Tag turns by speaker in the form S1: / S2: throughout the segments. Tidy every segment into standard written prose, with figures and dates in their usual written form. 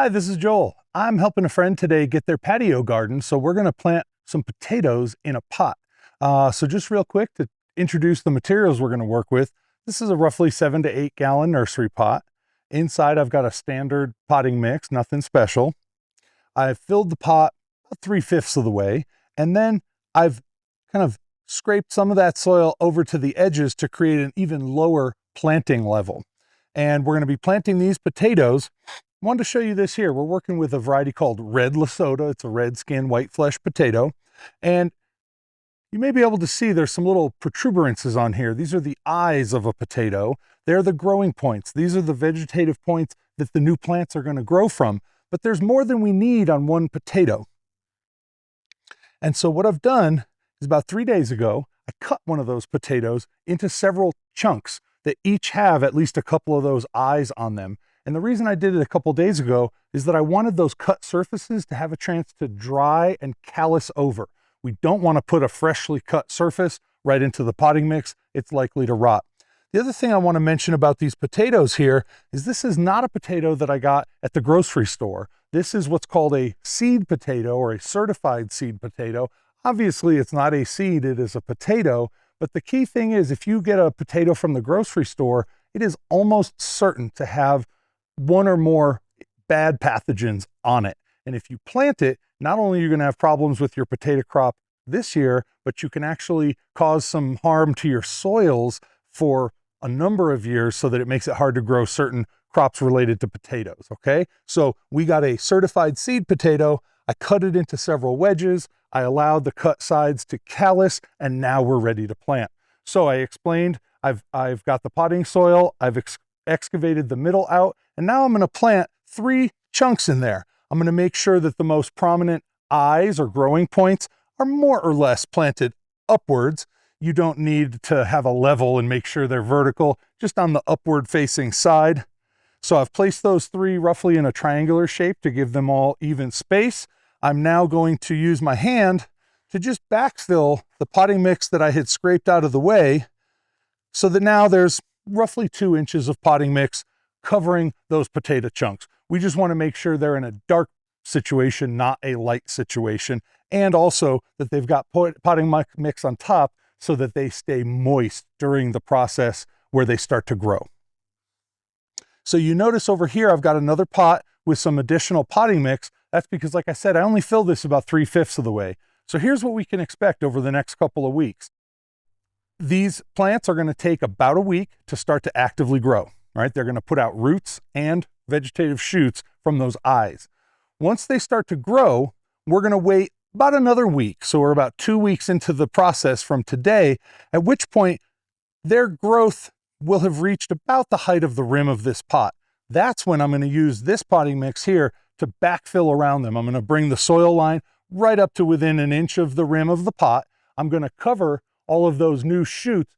S1: Hi, this is Joel. I'm helping a friend today get their patio garden, so we're going to plant some potatoes in a pot. So just real quick to introduce the materials we're going to work with. This is a roughly 7 to 8 gallon nursery pot. Inside I've got a standard potting mix, nothing special. I've filled the pot about 3/5 of the way, and then I've kind of scraped some of that soil over to the edges to create an even lower planting level. And we're going to be planting these potatoes. I wanted to show you this here. We're working with a variety called Red Lesota. It's a red skin, white flesh potato. And you may be able to see there's some little protuberances on here. These are the eyes of a potato. They're the growing points. These are the vegetative points that the new plants are going to grow from. But there's more than we need on one potato. And so what I've done is about 3 days ago, I cut one of those potatoes into several chunks that each have at least a couple of those eyes on them. And the reason I did it a couple days ago is that I wanted those cut surfaces to have a chance to dry and callus over. We don't want to put a freshly cut surface right into the potting mix. It's likely to rot. The other thing I want to mention about these potatoes here is this is not a potato that I got at the grocery store. This is what's called a seed potato or a certified seed potato. Obviously, it's not a seed, it is a potato. But the key thing is if you get a potato from the grocery store, it is almost certain to have one or more bad pathogens on it. And if you plant it, not only are you going to have problems with your potato crop this year, but you can actually cause some harm to your soils for a number of years so that it makes it hard to grow certain crops related to potatoes, okay? So we got a certified seed potato. I cut it into several wedges. I allowed the cut sides to callus, and now we're ready to plant. So I explained, I've got the potting soil, I've excavated the middle out, and now I'm going to plant 3 chunks in there. I'm going to make sure that the most prominent eyes or growing points are more or less planted upwards. You don't need to have a level and make sure they're vertical, just on the upward facing side. So I've placed those 3 roughly in a triangular shape to give them all even space. I'm now going to use my hand to just backfill the potting mix that I had scraped out of the way so that now there's roughly 2 inches of potting mix covering those potato chunks. We just want to make sure they're in a dark situation, not a light situation, and also that they've got potting mix on top so that they stay moist during the process where they start to grow. So you notice over here, I've got another pot with some additional potting mix. That's because, like I said, I only filled this about 3/5 of the way. So here's what we can expect over the next couple of weeks. These plants are going to take about a week to start to actively grow, right? They're going to put out roots and vegetative shoots from those eyes. Once they start to grow, we're going to wait about another week. So we're about 2 weeks into the process from today, at which point their growth will have reached about the height of the rim of this pot. That's when I'm going to use this potting mix here to backfill around them. I'm going to bring the soil line right up to within an inch of the rim of the pot. I'm going to cover all of those new shoots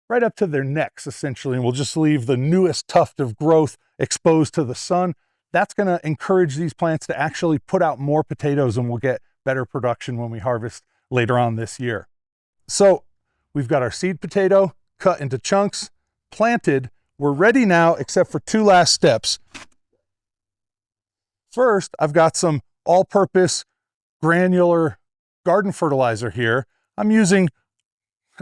S1: right up to their necks, essentially, and we'll just leave the newest tuft of growth exposed to the sun. That's going to encourage these plants to actually put out more potatoes, and we'll get better production when we harvest later on this year. So we've got our seed potato cut into chunks, planted. We're ready now, except for 2 last steps. First, I've got some all-purpose granular garden fertilizer here. I'm using,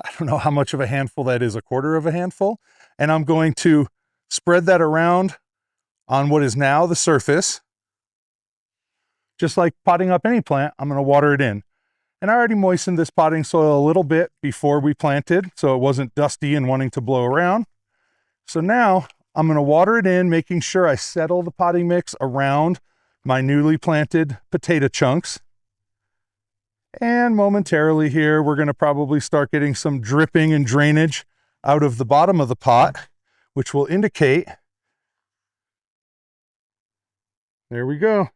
S1: I don't know how much of a handful that is, 1/4 of a handful. And I'm going to spread that around on what is now the surface. Just like potting up any plant, I'm going to water it in. And I already moistened this potting soil a little bit before we planted, so it wasn't dusty and wanting to blow around. So now I'm going to water it in, making sure I settle the potting mix around my newly planted potato chunks. And momentarily here, we're going to probably start getting some dripping and drainage out of the bottom of the pot, which will indicate, there we go.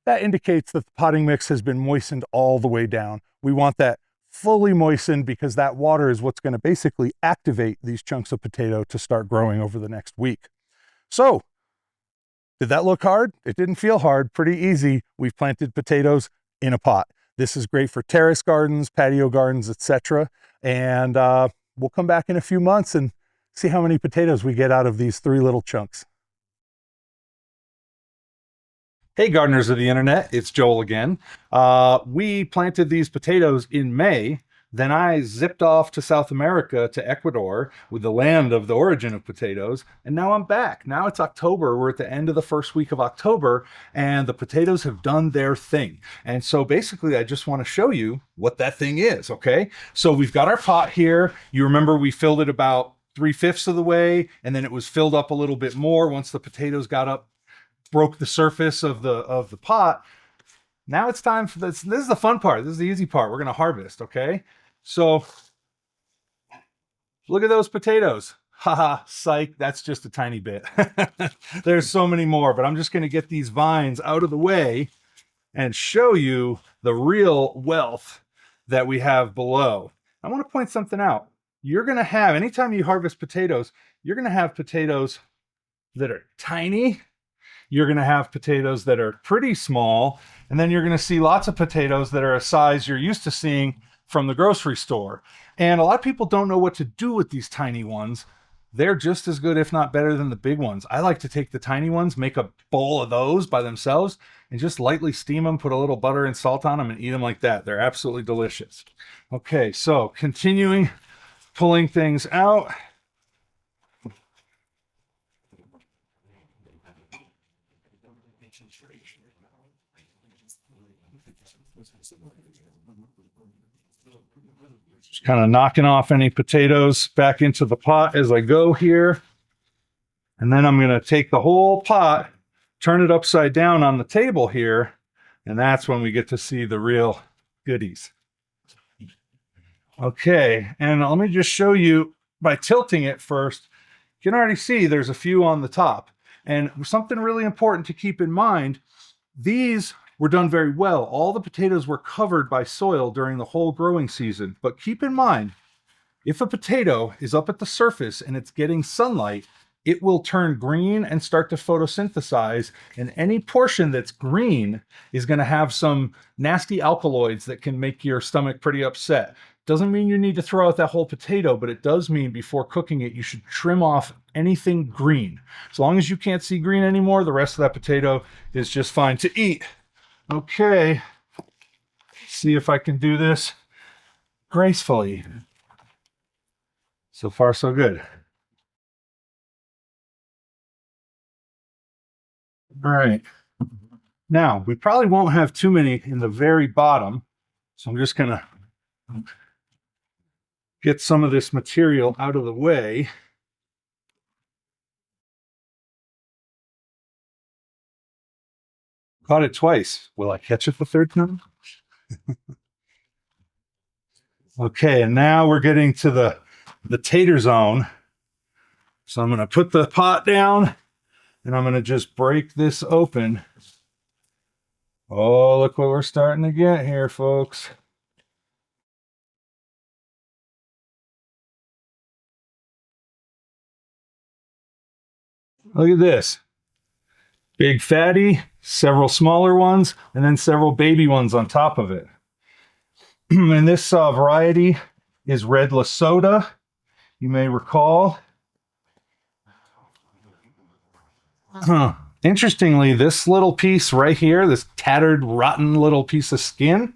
S1: That indicates that the potting mix has been moistened all the way down. We want that fully moistened because that water is what's going to basically activate these chunks of potato to start growing over the next week. So, did that look hard? It didn't feel hard, pretty easy. We've planted potatoes in a pot. This is great for terrace gardens, patio gardens, etc. And we'll come back in a few months and see how many potatoes we get out of these 3 little chunks. Hey, gardeners of the internet, it's Joel again. We planted these potatoes in May. Then I zipped off to South America to Ecuador with the land of the origin of potatoes. And now I'm back. Now it's October. We're at the end of the first week of October, and the potatoes have done their thing. And so basically, I just want to show you what that thing is, okay? So we've got our pot here. You remember we filled it about 3/5 of the way, and then it was filled up a little bit more once the potatoes got up, broke the surface of the pot. Now it's time for this. This is the fun part. This is the easy part. We're going to harvest, okay? So look at those potatoes. Haha, psych, that's just a tiny bit. There's so many more, but I'm just going to get these vines out of the way and show you the real wealth that we have below. I want to point something out. You're going to have, anytime you harvest potatoes, you're going to have potatoes that are tiny. You're going to have potatoes that are pretty small, and then you're going to see lots of potatoes that are a size you're used to seeing from the grocery store. And a lot of people don't know what to do with these tiny ones. They're just as good, if not better, than the big ones. I like to take the tiny ones, make a bowl of those by themselves, and just lightly steam them, put a little butter and salt on them, and eat them like that. They're absolutely delicious. Okay, so continuing pulling things out. Just kind of knocking off any potatoes back into the pot as I go here. And then I'm going to take the whole pot, turn it upside down on the table here, and that's when we get to see the real goodies. Okay, and let me just show you by tilting it first. You can already see there's a few on the top. And something really important to keep in mind, these were done very well. All the potatoes were covered by soil during the whole growing season. But keep in mind, if a potato is up at the surface and it's getting sunlight, it will turn green and start to photosynthesize. And any portion that's green is going to have some nasty alkaloids that can make your stomach pretty upset. Doesn't mean you need to throw out that whole potato, but it does mean before cooking it, you should trim off anything green. As long as you can't see green anymore, the rest of that potato is just fine to eat. Okay, see if I can do this gracefully. So far, so good. All right. Now, we probably won't have too many in the very bottom, so I'm just going to get some of this material out of the way. Caught it twice. Will I catch it the third time? Okay, and now we're getting to the tater zone. So I'm going to put the pot down, and I'm going to just break this open. Oh, look what we're starting to get here, folks. Look at this. Big fatty, several smaller ones, and then several baby ones on top of it. And this variety is red Lesota, you may recall. Interestingly, this little piece right here, this tattered, rotten little piece of skin,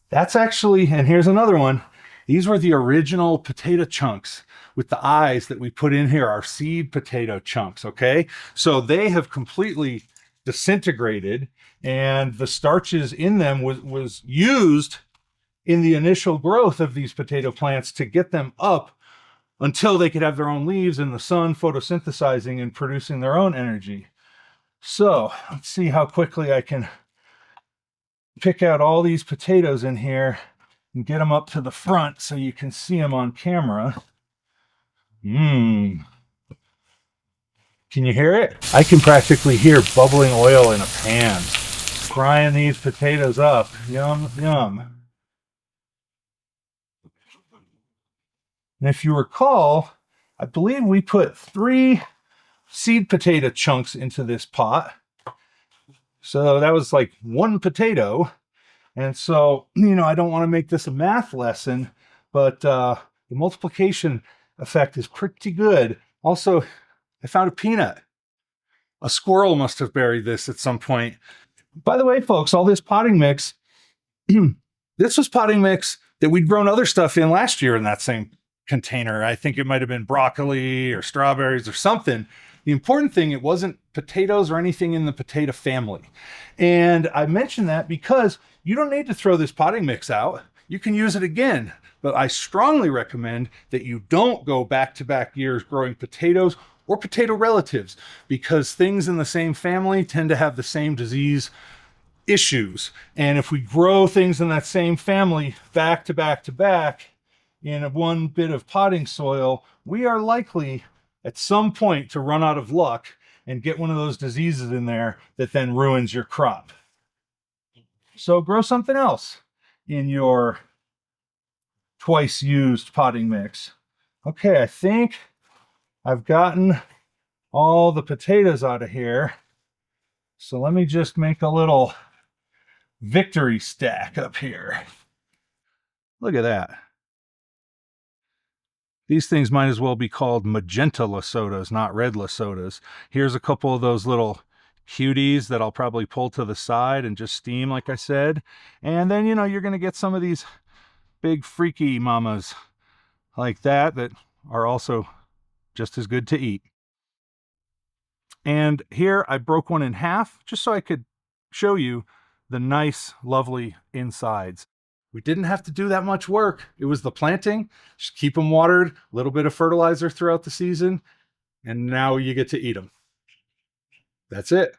S1: that's actually, and here's another one, these were the original potato chunks with the eyes that we put in here, our seed potato chunks, okay? So they have completely disintegrated, and the starches in them was used in the initial growth of these potato plants to get them up until they could have their own leaves in the sun, photosynthesizing and producing their own energy. So let's see how quickly I can pick out all these potatoes in here and get them up to the front so you can see them on camera. Can you hear it? I can practically hear bubbling oil in a pan. Frying these potatoes up. Yum, yum. And if you recall, I believe we put 3 seed potato chunks into this pot. So that was like 1 potato. And so, I don't want to make this a math lesson, but the multiplication effect is pretty good. Also, I found a peanut. A squirrel must have buried this at some point. By the way, folks, all this potting mix, this was potting mix that we'd grown other stuff in last year in that same container. I think it might have been broccoli or strawberries or something. The important thing, it wasn't potatoes or anything in the potato family. And I mention that because you don't need to throw this potting mix out. You can use it again, but I strongly recommend that you don't go back-to-back years growing potatoes or potato relatives, because things in the same family tend to have the same disease issues. And if we grow things in that same family back to back to back in one bit of potting soil, we are likely at some point to run out of luck and get one of those diseases in there that then ruins your crop. So grow something else in your twice used potting mix. Okay, I think I've gotten all the potatoes out of here. So let me just make a little victory stack up here. Look at that. These things might as well be called magenta lasotas, not red lasotas. Here's a couple of those little cuties that I'll probably pull to the side and just steam, like I said. And then, you're going to get some of these big freaky mamas like that are also just as good to eat. And here I broke one in half just so I could show you the nice, lovely insides. We didn't have to do that much work. It was the planting, just keep them watered, a little bit of fertilizer throughout the season, and now you get to eat them. That's it.